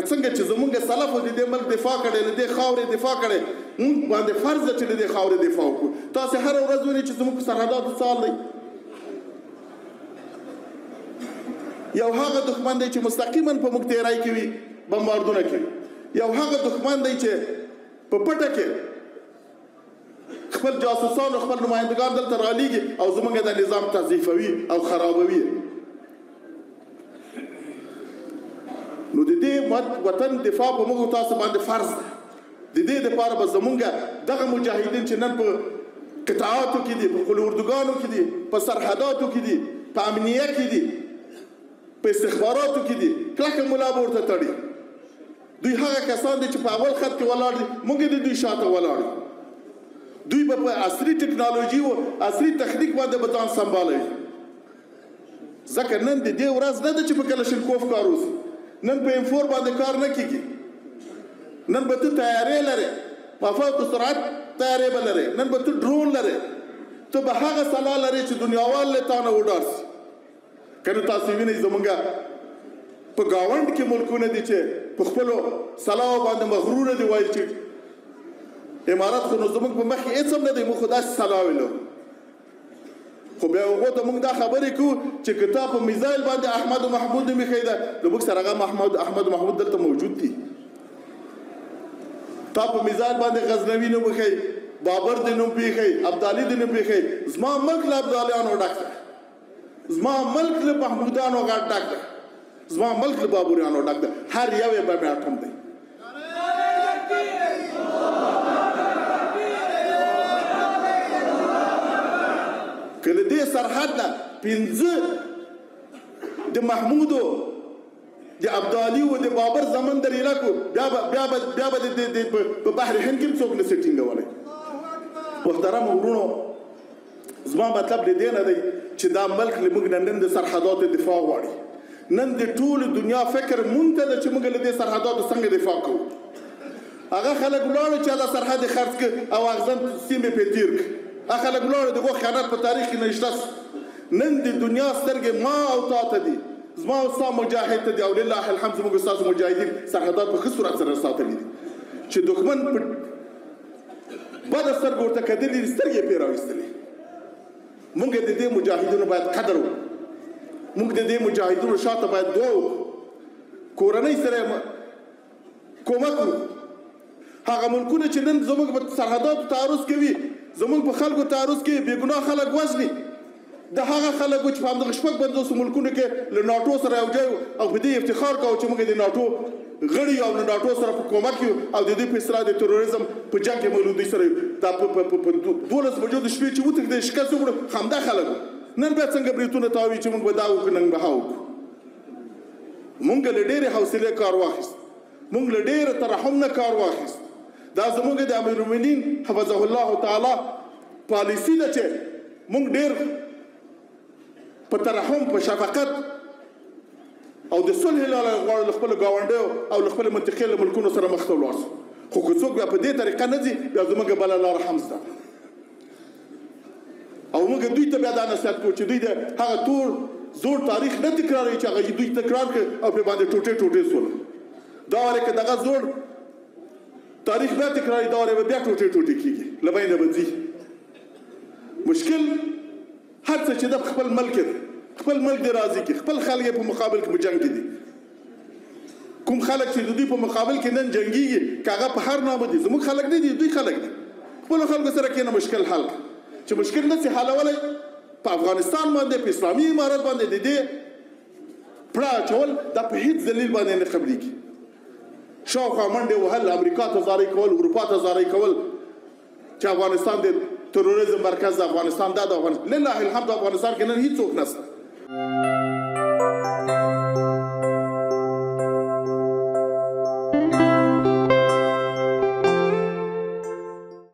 لکه څنګه چې زمونږ سلفو د دې ملک دفاع کړی له دې خاورې دفاع کړی مونږ باندې فرض ده چې د دې خاورې دفاع وکړو. تاسې هره ورځ وینئ چې زموږ په سرحداتو څه حال دی. یو هغه دښمن دی چې مستقیما په موږ تیری کوي، بمباردونه کوي. یو هغه دښمن دی چې په پټه کې خپل جاسوسان او خپل نمایندګان دلته رالیږي او زموږ د نظام تضعیفوي او خرابوي. نو د دې وطن دفاع په موږ تاسو باندې فرض ده. د دې دپاره به زمونږ دغه مجاهدین چې نن په قطاعاتو کې دي، په خپلو اردوګانو کې دي، په سرحداتو کې دي، په امنیه کې دي، په استخباراتو کې دي، کلکه ملا به ورته تړي. دوی هغه کسان دي چې په اول خط کې ولاړ دي، موږ د دوی شاته ولاړ یو. دوی به په عصري ټکنالوژي او عصري تخنیک باندې به ځان سنبالوي. ځکه نن د دې ورځ نه ده چې په کلشنکوف کار وشي، نن په M4 باندې کار نه کېږي. نن به ته تیارې لرې، په فوق سرعت تیارې به لرې، نن به ته ډرون لرې، ته به هغه سلاح لرې چې دنیاوال له تا نه وډار شي. که نه تاسې وینئ زمونږ په ګاونډ کې ملکونه دي چې په خپلو سلاحو باندې مغروره دي، وایي چې امارت خو نو زمونږ په مخ کې هېڅ هم نه دی، موږ خو داسې سلاحوې لرو. خو بیا هغو ته موږ دا خبرې کوو چې که تا په میزایل باندې احمد محمود نوم ایښی ده، نو موږ سره هغه احمد محمود دلته موجود دي. تا په میزایل باندې غزنوي نوم ایښی، بابر دې نوم پېښی، ابدالي دې نوم پېښی. زما ملک له ابدالیانو ډک دی، زما ملک له محمودانو غټ ډک دی، زما ملک له بابریانو ډک دی. هر یو یې به مې اټوم دی. که له دې سرحد نه پنځه د محمودو، د ابدالي او د بابر زمن در ایله کړو، بیا به په بحر هند کې هم څوک نشي ټینګولی. محترمو ورونو، زما مطلب د دې نه دی چې دا ملک له موږ نه نن د سرحداتو دفاع غواړي. نن د ټولو دنیا فکر مونږ ته ده چې موږ له دې سرحداتو څنګه دفاع کوو. هغه خلک ولاړو چې هغه سرحد یې خرڅ کړ او اغزن سیمې پرې تېر کړ. هغه خلک ولاړو د هغو خیانت په تاریخ کې نشته. نن د دنیا سترګې ما او تا ته دي، زما او ستا مجاهد ته دي، او لله الحمد زموږ ستاسو مجاهدین سرحدات په ښه صورت سره ساتلي دي. چې دښمن په بده سترګو ورته کتلي دي، سترګې یې پرې راویستلې. موږ د دې مجاهدینو باید قدر وکړو، موږ د دې مجاهدینو شاته باید دعا وکړو، کورنۍ سره کومک وکړو. هغه ملکونه چې نن زموږ په سرحداتو تعرض کوي، زموږ په خلکو تعرض کوي، بې ګناه خلک وژني، د هغه خلکو چې په همدغه شپږ پنځوسو ملکونو کې له ناټو سره یو ځای او په دې افتخار کوو چې موږ د ناټو غړي او له ناټو سره په کومک یو او د دوی په اصلاح د تروریزم په جنګ کې موږ دوی سره یو. دا په 12 بجو د شپې چې وتښتېدل شکست وکړو، همدا خلک نن بیا څنګه بریتونه تاوي چې موږ به دا وکړو، نن به هغه وکړو. موږ له ډېرې حوصلې کار واخیست، موږ له ډېره ترحم نه کار واخیست. دا زموږ د امیرالمؤمنین حفظه الله تعالی پالیسي ده چې موږ ډېر په ترحم، په شفقت او د صلح له لارې غواړو له خپلو ګاونډیو او له خپلو منطقې له ملکونو سره مخ ته ولاړ شو. خو که څوک بیا په دې طریقه نه ځي، بیا زموږ بله لاره هم شته. او موږ دوی ته بیا دا نصیحت کوو چې دوی د هغه تور زوړ تاریخ نه تکراروي چې هغه دوی تکرار کړ او پرې باندې ټوټې ټوټې شول. دا وارې که دغه زوړ تاریخ بیا تکراري، دا وارې به بیا ټوټې ټوټې کېږي، له بینه به ځي. مشکل هر څه چې د خپل ملک دی، خپل ملک دی راضي کړي، خپل خلک یې په مقابل کې په جنګ کې دي. کوم خلک چې د دوی په مقابل کې نن جنګېږي، که هغه په هر نامه دي، زموږ خلک نه دي، دوی خلک دي. خپلو خلکو سره کښېنه، مشکل حل کړه. چې مشکل نه سي حلولی، په افغانستان باندې، په اسلامي امارت باندې د دې پړه اچول، دا په هېڅ دلیل باندې نه قبلېږي. شاوخوا منډې وهل، امریکا ته زارۍ کول، اروپا ته زارۍ کول چې افغانستان د تروریزم مرکز د افغانستان دا د افغانستان. لله الحمد افغانستان کې نن هېڅوک نشته.